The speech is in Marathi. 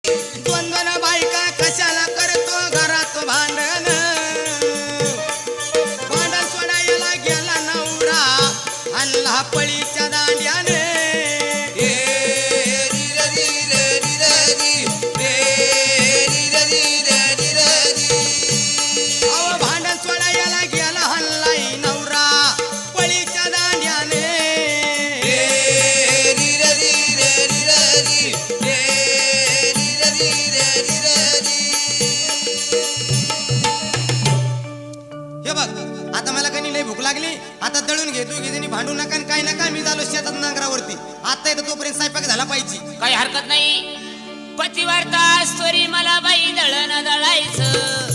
द्वंद्वन बायका कशाला करतो घरात भांडण भांडण सोडायला गेला नवरा आणला पळीच्या दांड्याने भांडण सोडायला गेला हल्लाई नवरा पळीच्या दांड्याने हे बघ आता मला कधी लई भूक लागली आता दळून घे तू घे भांडू नका आणि काय नका मी झालो शेतात नांगरावरती आता येतो तोपर्यंत स्वयंपाक झाला पाहिजे काही हरकत नाही पतिवार्ता स्वरी मला बाई दळण दळायचं